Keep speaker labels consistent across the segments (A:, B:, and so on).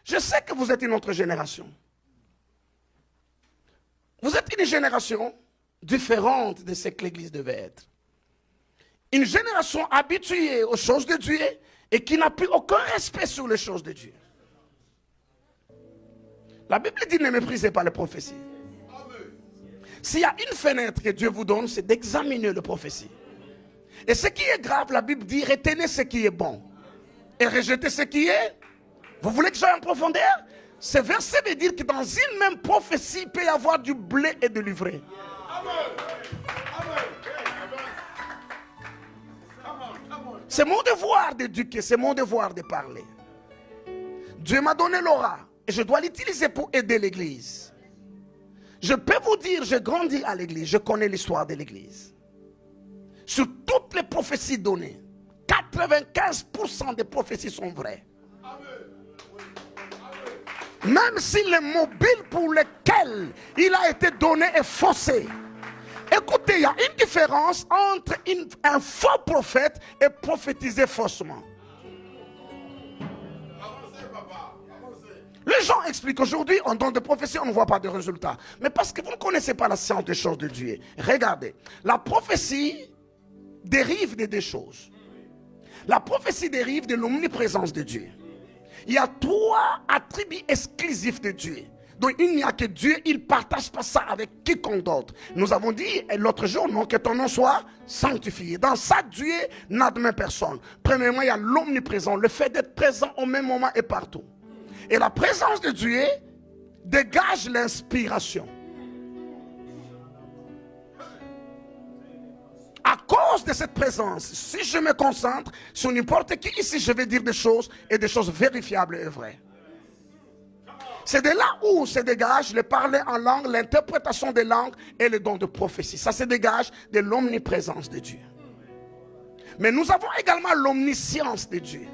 A: Je sais que vous êtes une autre génération. Vous êtes une génération différente de ce que l'Église devait être. Une génération habituée aux choses de Dieu et qui n'a plus aucun respect sur les choses de Dieu. La Bible dit ne méprisez pas les prophéties. S'il y a une fenêtre que Dieu vous donne, c'est d'examiner les prophéties. Et ce qui est grave, la Bible dit retenez ce qui est bon et rejetez ce qui est. Vous voulez que j'aille en profondeur? Ce verset veut dire que dans une même prophétie, il peut y avoir du blé et de l'ivraie. C'est mon devoir d'éduquer, c'est mon devoir de parler. Dieu m'a donné l'aura et je dois l'utiliser pour aider l'Église. Je peux vous dire, j'ai grandi à l'Église, je connais l'histoire de l'Église. Sur toutes les prophéties données, 95% des prophéties sont vraies. Même si le mobile pour lequel il a été donné est faussé. Écoutez, il y a une différence entre un faux prophète et prophétiser faussement. Les gens expliquent aujourd'hui, en don de prophétie, on ne voit pas de résultats. Mais parce que vous ne connaissez pas la science des choses de Dieu. Regardez, la prophétie dérive de deux choses. La prophétie dérive de l'omniprésence de Dieu. Il y a 3 attributs exclusifs de Dieu. Donc il n'y a que Dieu, il ne partage pas ça avec quiconque d'autre. Nous avons dit l'autre jour, non, que ton nom soit sanctifié. Dans ça, Dieu n'admet personne. Premièrement, il y a l'omniprésence, le fait d'être présent au même moment et partout. Et la présence de Dieu dégage l'inspiration. À cause de cette présence, si je me concentre sur n'importe qui ici, je vais dire des choses et des choses vérifiables et vraies. C'est de là où se dégage le parler en langue, l'interprétation des langues et le don de prophétie. Ça se dégage de l'omniprésence de Dieu. Mais nous avons également l'omniscience de Dieu.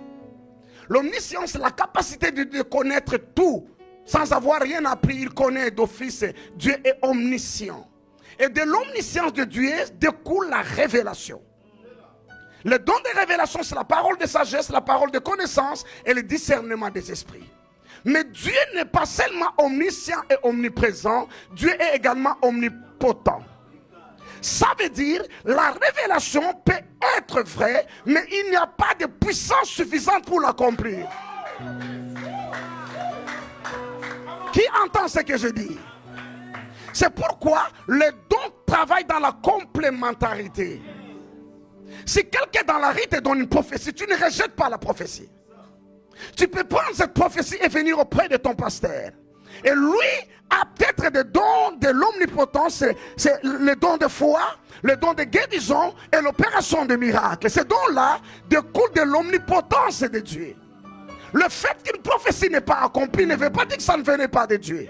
A: L'omniscience, c'est la capacité de connaître tout. Sans avoir rien appris, il connaît d'office. Dieu est omniscient. Et de l'omniscience de Dieu découle la révélation. Le don de révélation, c'est la parole de sagesse, la parole de connaissance et le discernement des esprits. Mais Dieu n'est pas seulement omniscient et omniprésent, Dieu est également omnipotent. Ça veut dire, la révélation peut être vraie, mais il n'y a pas de puissance suffisante pour l'accomplir. Qui entend ce que je dis? C'est pourquoi les dons travaillent dans la complémentarité. Si quelqu'un dans la rue te donne une prophétie, tu ne rejettes pas la prophétie. Tu peux prendre cette prophétie et venir auprès de ton pasteur. Et lui a peut-être des dons de l'omnipotence, c'est le don de foi, le don de guérison et l'opération de miracles. Ces dons-là découlent de l'omnipotence de Dieu. Le fait qu'une prophétie n'est pas accomplie ne veut pas dire que ça ne venait pas de Dieu.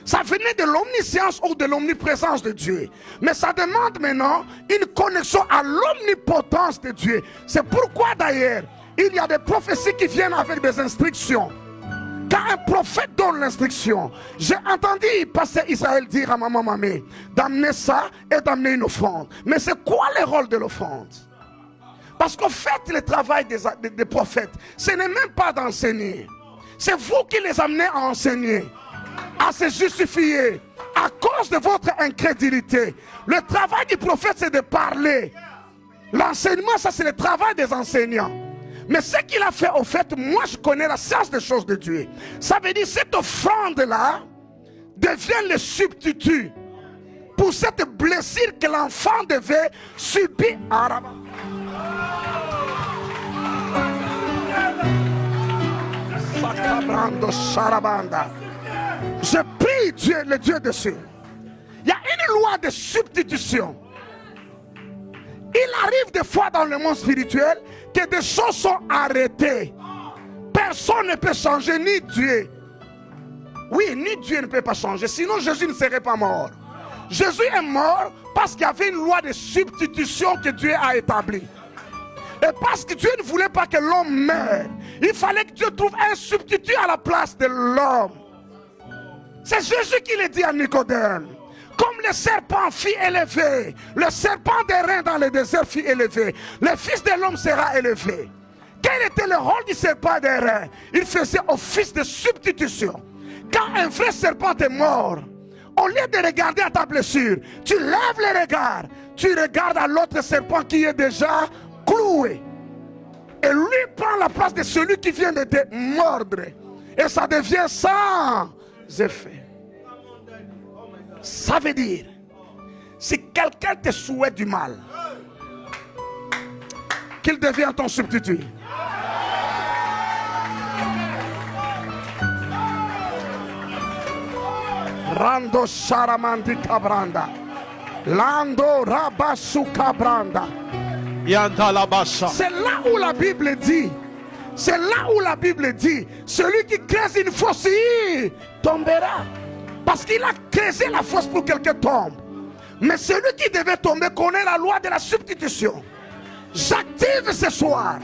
A: Ça venait de l'omniscience ou de l'omniprésence de Dieu. Mais ça demande maintenant une connexion à l'omnipotence de Dieu. C'est pourquoi d'ailleurs, il y a des prophéties qui viennent avec des instructions. Quand un prophète donne l'instruction, j'ai entendu pasteur Israël dire à maman Mamé d'amener ça et d'amener une offrande. Mais c'est quoi le rôle de l'offrande? Parce qu'en fait, le travail des prophètes, ce n'est même pas d'enseigner. C'est vous qui les amenez à enseigner, à se justifier à cause de votre incrédulité. Le travail du prophète, c'est de parler. L'enseignement, ça c'est le travail des enseignants. Mais ce qu'il a fait, au fait, moi je connais la science des choses de Dieu. Ça veut dire que cette offrande-là devient le substitut pour cette blessure que l'enfant devait subir. Je prie Dieu, le Dieu de cieux. Il y a une loi de substitution. Il arrive des fois dans le monde spirituel que des choses sont arrêtées. Personne ne peut changer, ni Dieu. Oui, ni Dieu ne peut pas changer. Sinon Jésus ne serait pas mort. Jésus est mort parce qu'il y avait une loi de substitution que Dieu a établie. Et parce que Dieu ne voulait pas que l'homme meure, il fallait que Dieu trouve un substitut à la place de l'homme. C'est Jésus qui le dit à Nicodème. Comme le serpent fut élevé, le serpent des reins dans le désert fut élevé, le Fils de l'homme sera élevé. Quel était le rôle du serpent derrière? Il faisait office de substitution. Quand un vrai serpent est mort, au lieu de regarder à ta blessure, tu lèves le regard, tu regardes à l'autre serpent qui est déjà cloué. Et lui prend la place de celui qui vient de te mordre. Et ça devient sans effet. Ça veut dire, si quelqu'un te souhaite du mal, qu'il devienne ton substitut. Rando Sharamandi Kabranda. Lando Rabasu Kabranda. C'est là où la Bible dit, c'est là où la Bible dit, celui qui creuse une fosse tombera. Parce qu'il a creusé la fosse pour que quelqu'un tombe. Mais celui qui devait tomber connaît la loi de la substitution. J'active ce soir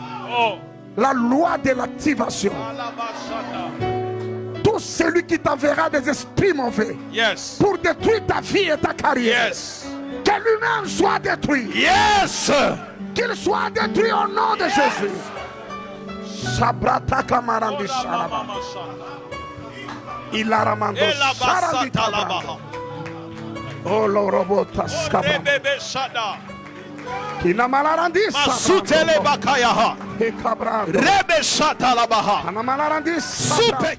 A: la loi de l'activation. Tout celui qui t'enverra des esprits mauvais pour détruire ta vie et ta carrière, que lui-même soit détruit. Qu'il soit détruit au nom de Jésus. Sabrata kamarandi sharaba. Ilaramando sharandi kabra. Oh lorobota skabra. Kina malarandi
B: Masutele bakaya ha.
A: He kabra.
B: Rebe shata labaha.
A: Ana malarandi sabra.